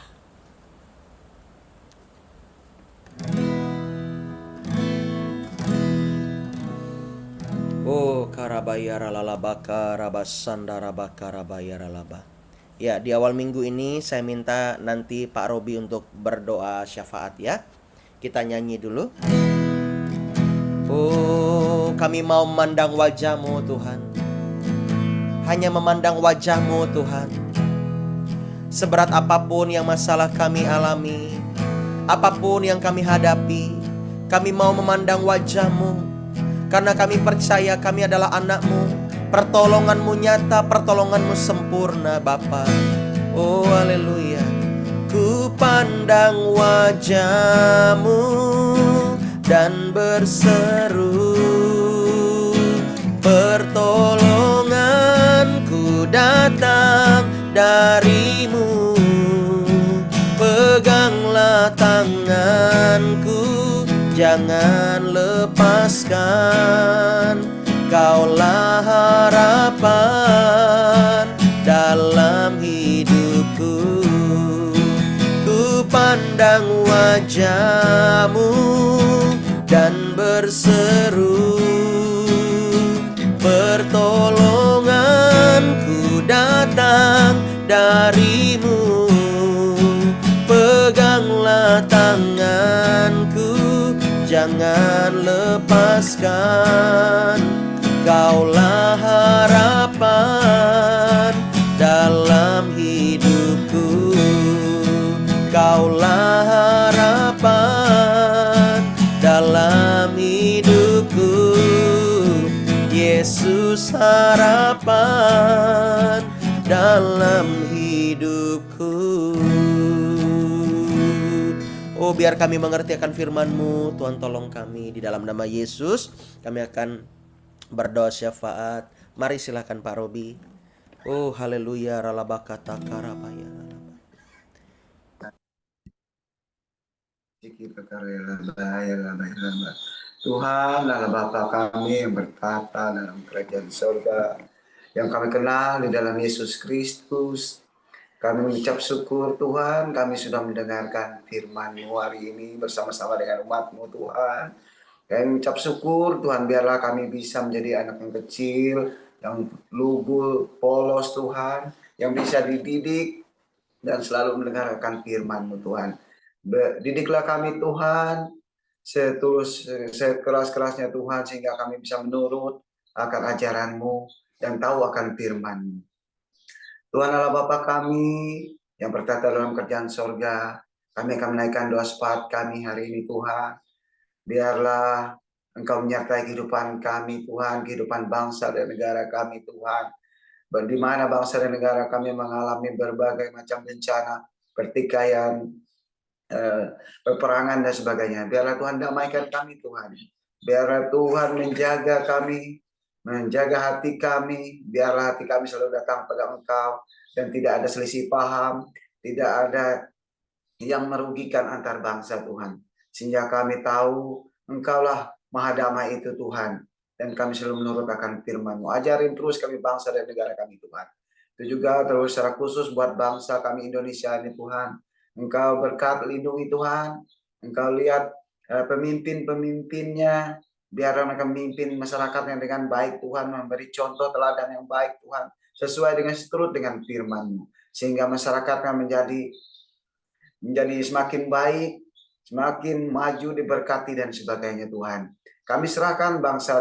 Oh, karabayara lalabaka rabasandara bakarabayara laba. Ya, di awal minggu ini saya minta nanti Pak Robi untuk berdoa syafaat, ya. Kita nyanyi dulu. Oh, kami mau memandang wajah-Mu Tuhan. Hanya memandang wajah-Mu Tuhan. Seberat apapun yang masalah kami alami, apapun yang kami hadapi, kami mau memandang wajah-Mu. Karena kami percaya kami adalah anak-Mu, Pertolonganmu nyata, pertolonganmu sempurna Bapa. Oh haleluya. Ku pandang wajah-Mu dan berseru, pertolonganku datang dari-Mu. Peganglah tanganku, jangan lepaskan. Kaulah harapan dalam hidupku. Ku pandang wajah-Mu dan berseru, pertolonganku datang dari-Mu. Peganglah tanganku, jangan lepaskan. Kaulah harapan dalam hidupku. Kaulah harapan dalam hidupku. Yesus harapan dalam hidupku. Oh biar kami mengerti akan firman-Mu, Tuhan tolong kami. Di dalam nama Yesus kami akan berdoa syafaat. Mari silakan Pak Robi. Oh haleluya. Ralabakata karabaya. Tuhan adalah Bapa kami yang bertata dalam kerajaan surga, yang kami kenal di dalam Yesus Kristus. Kami mengucap syukur Tuhan, kami sudah mendengarkan firman-Mu hari ini bersama-sama dengan umat-Mu Tuhan. Kami mengucap syukur Tuhan, biarlah kami bisa menjadi anak yang kecil, yang lugu, polos Tuhan, yang bisa dididik dan selalu mendengarkan firman-Mu Tuhan. Didiklah kami Tuhan, setulus, sekeras-kerasnya Tuhan, sehingga kami bisa menurut akan ajaran-Mu dan tahu akan firman-Mu. Tuhan Allah Bapa kami yang bertata dalam kerajaan sorga, kami akan menaikkan doa syafaat kami hari ini Tuhan. Biarlah Engkau menyertai kehidupan kami Tuhan, kehidupan bangsa dan negara kami Tuhan. Di mana bangsa dan negara kami mengalami berbagai macam bencana, pertikaian, peperangan dan sebagainya. Biarlah Tuhan damaikan kami Tuhan. Biarlah Tuhan menjaga kami, menjaga hati kami. Biarlah hati kami selalu datang pada Engkau dan tidak ada selisih paham, tidak ada yang merugikan antar bangsa Tuhan. Sehingga kami tahu Engkaulah Maha Damai itu Tuhan. Dan kami selalu menurut akan firman-Mu. Ajarin terus kami bangsa dan negara kami Tuhan. Itu juga terus secara khusus buat bangsa kami Indonesia ini Tuhan. Engkau berkat lindungi Tuhan. Engkau lihat pemimpin-pemimpinnya. Biar mereka memimpin masyarakatnya dengan baik Tuhan. Memberi contoh teladan yang baik Tuhan. Sesuai dengan seturut dengan firman-Mu. Sehingga masyarakatnya menjadi semakin baik, semakin maju, diberkati dan sebagainya Tuhan. Kami serahkan bangsa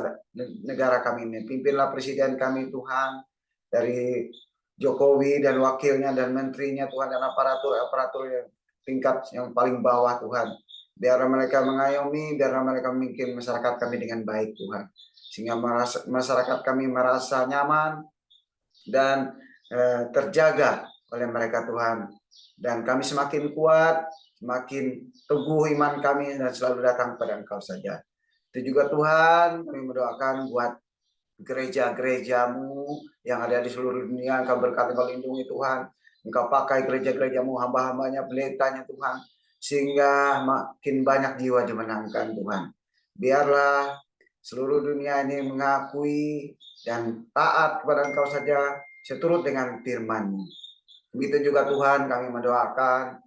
negara kami ini. Pimpinlah presiden kami Tuhan, dari Jokowi dan wakilnya dan menterinya Tuhan, dan aparatur yang tingkat yang paling bawah Tuhan. Biar mereka mengayomi, biar mereka memimpin masyarakat kami dengan baik Tuhan. Sehingga masyarakat kami merasa nyaman dan terjaga oleh mereka Tuhan. Dan kami semakin kuat, semakin teguh iman kami dan selalu datang pada Engkau saja. Itu juga Tuhan, kami mendoakan buat gereja-gereja-Mu yang ada di seluruh dunia. Engkau berkati, Engkau lindungi Tuhan. Engkau pakai gereja-gereja-Mu, hamba-hambanya, pendetanya Tuhan. Sehingga makin banyak jiwa dimenangkan Tuhan. Biarlah seluruh dunia ini mengakui dan taat kepada Engkau saja, seturut dengan firman-Mu. Begitu juga Tuhan, kami mendoakan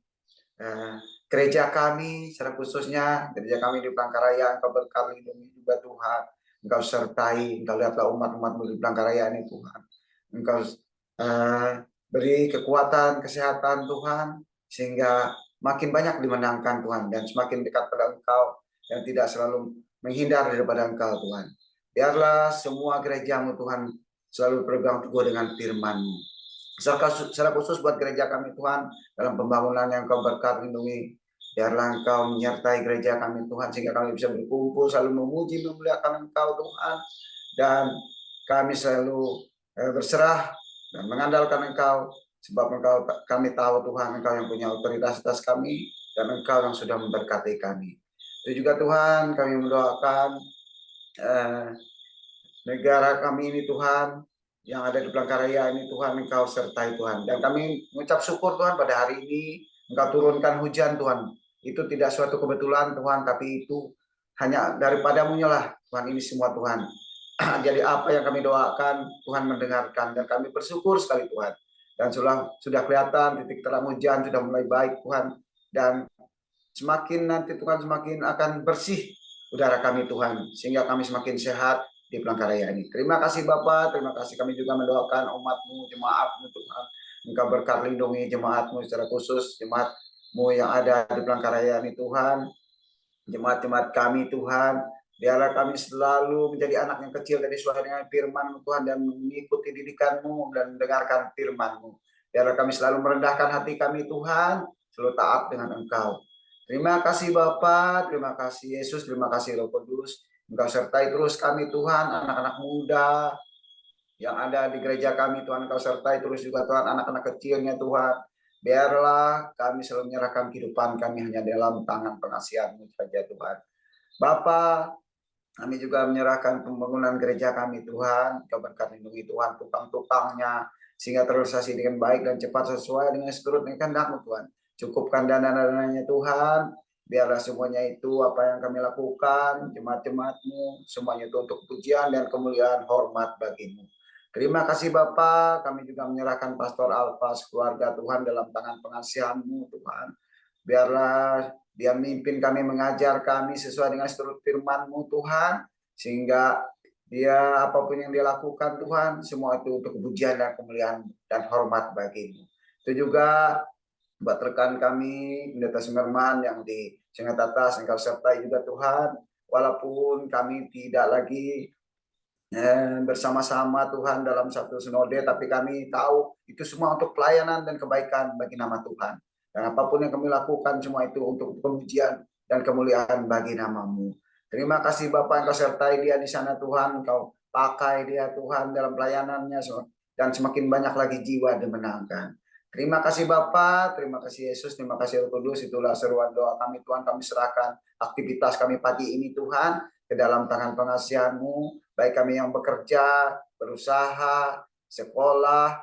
gereja kami, secara khususnya gereja kami di Palangkaraya. Engkau berkati, lindungi juga Tuhan. Engkau sertai, Engkau lihatlah umat-umat-Mu di Palangkaraya ini Tuhan. Engkau beri kekuatan, kesehatan Tuhan, sehingga makin banyak dimenangkan Tuhan, dan semakin dekat pada Engkau, dan tidak selalu menghindar daripada Engkau Tuhan. Biarlah semua gereja-Mu Tuhan selalu berpegang teguh dengan firman-Mu. Secara khusus buat gereja kami Tuhan, dalam pembangunan yang Engkau berkat lindungi. Biarlah Engkau menyertai gereja kami Tuhan, sehingga kami bisa berkumpul selalu memuji, memuliakan Engkau Tuhan. Dan kami selalu berserah dan mengandalkan Engkau, sebab kami tahu Tuhan, Engkau yang punya otoritas atas kami, dan Engkau yang sudah memberkati kami. Itu juga Tuhan, kami mendoakan eh, negara kami ini Tuhan, yang ada di Palangkaraya ini Tuhan, Engkau sertai Tuhan. Dan kami mengucap syukur Tuhan pada hari ini, Engkau turunkan hujan Tuhan. Itu tidak suatu kebetulan Tuhan, tapi itu hanya daripadamu lah Tuhan, ini semua Tuhan. Jadi apa yang kami doakan, Tuhan mendengarkan, dan kami bersyukur sekali Tuhan. Dan sudah kelihatan titik terang hujan sudah mulai baik Tuhan. Dan semakin nanti Tuhan semakin akan bersih udara kami Tuhan, sehingga kami semakin sehat di Palangkaraya ini. Terima kasih Bapak, terima kasih, kami juga mendoakan umat-Mu, jemaat-Mu Tuhan. Engkau berkat lindungi jemaat-Mu secara khusus, jemaat-Mu yang ada di Palangkaraya ini Tuhan, jemaat-jemaat kami Tuhan. Biarlah kami selalu menjadi anak yang kecil dari sesuai dengan firman-Mu Tuhan, dan mengikuti didikan-Mu dan mendengarkan firman-Mu. Biarlah kami selalu merendahkan hati kami Tuhan, selalu taat dengan Engkau. Terima kasih Bapa, terima kasih Yesus, terima kasih Roh Kudus. Engkau sertai terus kami Tuhan, anak-anak muda yang ada di gereja kami Tuhan. Engkau sertai terus juga Tuhan, anak-anak kecilnya Tuhan. Biarlah kami selalu menyerahkan kehidupan kami hanya dalam tangan pengasihan-Mu saja Tuhan. Bapa, kami juga menyerahkan pembangunan gereja kami Tuhan. Engkau berkat lindungi Tuhan tukang-tukangnya, sehingga terrealisasi dengan baik dan cepat sesuai dengan seturut kehendak-Mu Tuhan. Cukupkan dana-dananya Tuhan. Biarlah semuanya itu apa yang kami lakukan, jemaat-jemaat-Mu, semuanya itu untuk pujian dan kemuliaan hormat bagi-Mu. Terima kasih Bapak, kami juga menyerahkan Pastor Alpas keluarga Tuhan dalam tangan pengasihan-Mu Tuhan. Biarlah Dia memimpin kami, mengajar kami sesuai dengan seturut firman-Mu Tuhan, sehingga dia apapun yang dia lakukan Tuhan, semua itu untuk pujian dan kemuliaan dan hormat bagi-Mu. Itu juga buat rekan kami, Pendeta Sumerman yang di Sengat Atas, Engkau sertai juga Tuhan, walaupun kami tidak lagi bersama-sama Tuhan dalam satu sinode, tapi kami tahu itu semua untuk pelayanan dan kebaikan bagi nama Tuhan. Dan apapun yang kami lakukan, semua itu untuk pemujian dan kemuliaan bagi nama-Mu. Terima kasih Bapak, Engkau sertai dia di sana Tuhan, Engkau pakai dia Tuhan dalam pelayanannya, dan semakin banyak lagi jiwa dimenangkan. Terima kasih Bapak, terima kasih Yesus, terima kasih Roh Kudus. Itulah seruan doa kami Tuhan, kami serahkan aktivitas kami pagi ini Tuhan ke dalam tangan pengasihan-Mu, baik kami yang bekerja, berusaha, sekolah,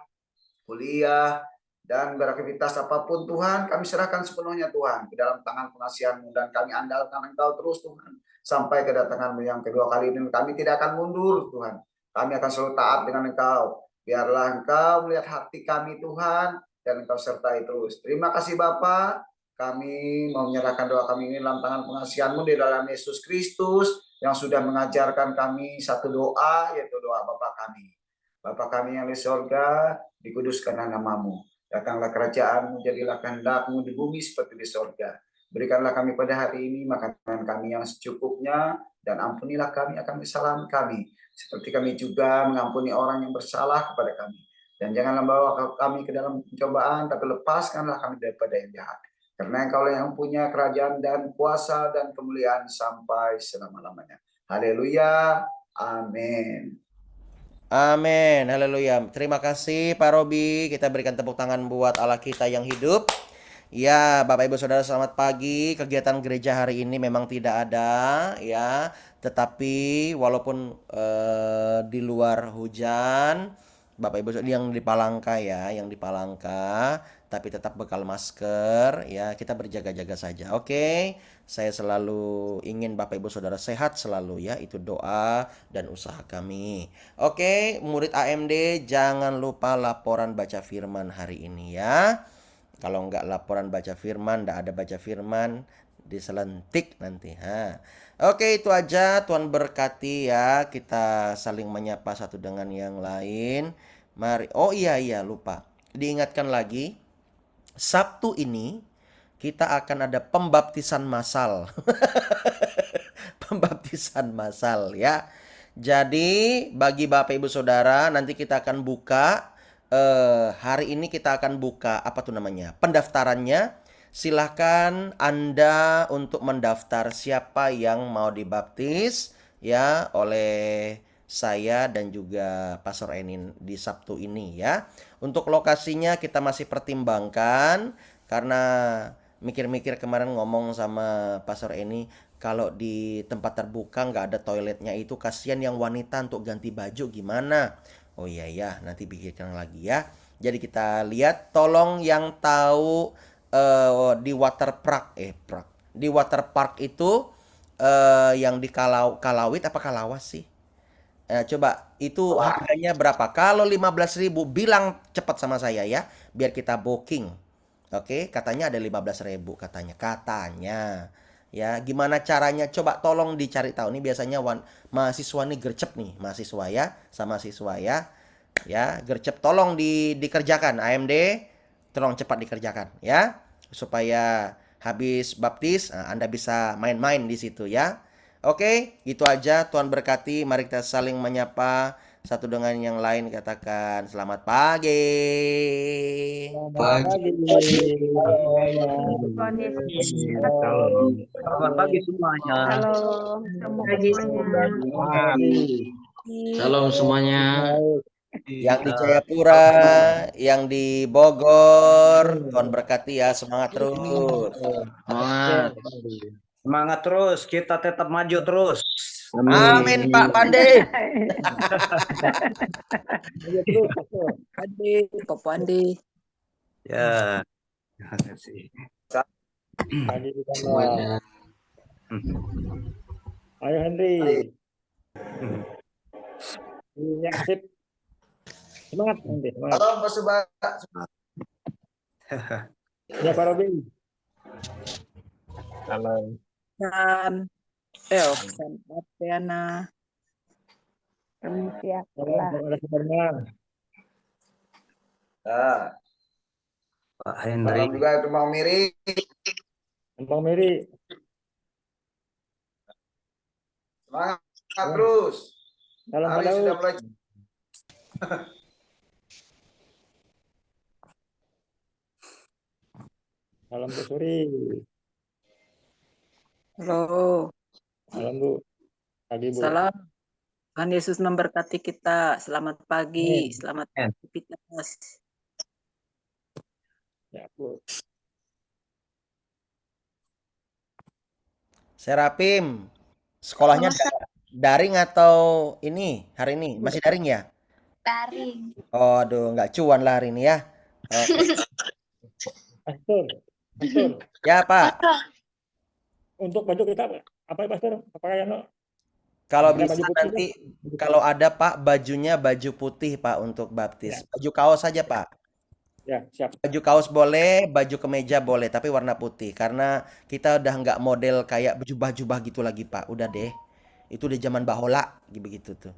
kuliah, dan beraktivitas apapun Tuhan, kami serahkan sepenuhnya Tuhan ke dalam tangan pengasihan-Mu, dan kami andalkan Engkau terus Tuhan, sampai kedatangan-Mu yang kedua kali ini. Kami tidak akan mundur Tuhan, kami akan selalu taat dengan Engkau. Biarlah Engkau melihat hati kami Tuhan, dan Engkau sertai terus. Terima kasih Bapa, kami mau menyerahkan doa kami ini dalam tangan pengasihan-Mu di dalam Yesus Kristus, yang sudah mengajarkan kami satu doa, yaitu doa Bapa kami. Bapa kami yang di sorga, dikuduskanlah nama-Mu. Datanglah kerajaan-Mu, jadilah kehendak-Mu di bumi seperti di sorga. Berikanlah kami pada hari ini makanan kami yang secukupnya, dan ampunilah kami akan kesalahan kami, seperti kami juga mengampuni orang yang bersalah kepada kami. Dan janganlah bawa kami ke dalam pencobaan, tapi lepaskanlah kami daripada yang jahat. Karena Engkau yang punya kerajaan dan kuasa dan kemuliaan sampai selama-lamanya. Haleluya. Amin. Amin, haleluya. Terima kasih Pak Robi. Kita berikan tepuk tangan buat Allah kita yang hidup. Ya, Bapak Ibu Saudara, selamat pagi. Kegiatan gereja hari ini memang tidak ada ya, tetapi walaupun di luar hujan, Bapak Ibu yang di Palangka ya, yang di Palangka, tapi tetap bekal masker ya, kita berjaga-jaga saja. Oke. Saya selalu ingin Bapak Ibu Saudara sehat selalu ya, itu doa dan usaha kami. Oke, murid AMD jangan lupa laporan baca firman hari ini ya. Kalau nggak laporan baca firman, nggak ada baca firman, diselentik nanti. Ha. Oke, itu aja. Tuhan berkati ya. Kita saling menyapa satu dengan yang lain. Mari. Oh iya lupa. Diingatkan lagi, Sabtu ini kita akan ada pembaptisan massal. Pembaptisan massal ya. Jadi bagi Bapak Ibu Saudara, nanti kita akan buka hari ini kita akan buka apa tuh namanya? Pendaftarannya. Silahkan Anda untuk mendaftar siapa yang mau dibaptis ya oleh saya dan juga Pastor Enin di Sabtu ini ya. Untuk lokasinya kita masih pertimbangkan karena mikir-mikir kemarin ngomong sama Pastor Eni kalau di tempat terbuka nggak ada toiletnya itu kasihan yang wanita untuk ganti baju gimana? Oh iya ya, nanti pikirkan lagi ya. Jadi kita lihat tolong yang tahu di water park di water park itu yang di Kalawit apa Kalawas sih? Coba itu harganya berapa? Kalau 15.000 bilang cepat sama saya ya, biar kita booking. Oke, katanya ada 15.000 katanya. Katanya. Ya, gimana caranya? Coba tolong dicari tahu. Ini biasanya mahasiswa nih gercep nih, mahasiswa ya, sama siswa ya. Ya, gercep tolong dikerjakan AMD, tolong cepat dikerjakan ya, supaya habis baptis Anda bisa main-main di situ ya. Oke, itu aja. Tuhan berkati. Mari kita saling menyapa satu dengan yang lain. Katakan selamat pagi. Selamat Pagi. pagi semuanya. Tuhan Yesus Shalom. Selamat pagi semuanya. Shalom Pagi semuanya. Pagi. Shalom semuanya. Baik. Yang di Jayapura, yang di Bogor, Tuhan berkati ya. Semangat terus. Semangat. Semangat terus, kita tetap maju terus. Amin, Pak Pandi. Ayo terus, Pastor. Andi, Papa Andi. Ya. Terima kasih. Pagi di sana. Semuanya. Ayo Henry. Ini sip. Semangat Henry, semangat. Halo Pak Subak. Ya Pak Robi. Halo. Dan Oksan Apiana. Demikian Salam kepada semuanya. Nah, Pak salam Hendri. juga untuk Bang Miri. Bang Mary. Semangat terus. Salam Hari Pak sudah Daud. mulai. Salam Bu Suri. Halo. Salam Bu. Pagi Bu. Salam. Tuhan Yesus memberkati kita. Selamat pagi. Amin. Selamat Amin. aktivitas. Ya Bu. Serapim, sekolahnya daring atau ini hari ini masih daring ya? Daring. Oh, aduh, nggak cuan lah hari ini ya. Oke. Pastor. Pastor. Ya Pak, Untuk baju kita apa ya Pastor? Apakah ya no? kalau Ada bisa baju putih, nanti Baju kalau ada Pak bajunya baju putih Pak untuk baptis. Ya. Baju kaos saja Pak. Ya, siap. Baju kaos boleh, baju kemeja boleh, tapi warna putih. Karena kita udah nggak model kayak baju-baju gitu lagi Pak. Udah deh. Itu udah zaman bahola, begitu tuh.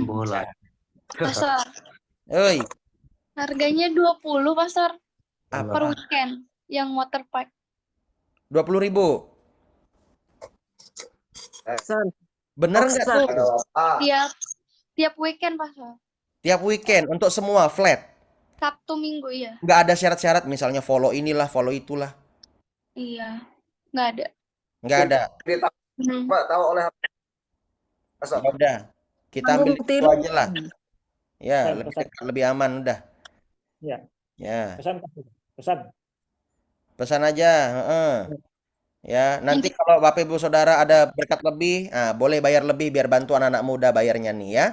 Bola. Pasar. Oi, Harganya 20, Pasar. apa? Per weekend. Yang waterpark. 20.000. Oksan. Bener nggak tuh? Ah, Tiap weekend, Pasar. Tiap weekend untuk semua flat. Sabtu Minggu, iya. Nggak ada syarat-syarat misalnya follow inilah, follow itulah. Iya. Nggak ada. Nggak ada. Hmm. Pak, tahu oleh Pastor. Ya udah. Kita ambil Bukti itu lu. aja lah. Ya, Pesan, lebih pesan. dekat, lebih aman udah. Ya. Ya, Pesan Pastor. Pesan. pesan aja. Heeh. Ya, nanti kalau Bapak Ibu Saudara ada berkat lebih, boleh bayar lebih biar bantu anak-anak muda bayarnya nih ya.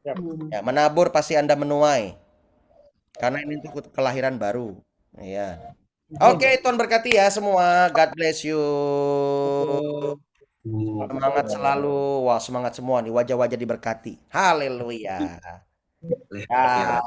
Siap. Ya, menabur pasti Anda menuai. Karena ini untuk kelahiran baru. Ya. Oke, Tuhan berkati ya semua. God bless you. Semangat selalu. Wah, semangat semua nih. Wajah-wajah diberkati. Haleluya. Ya.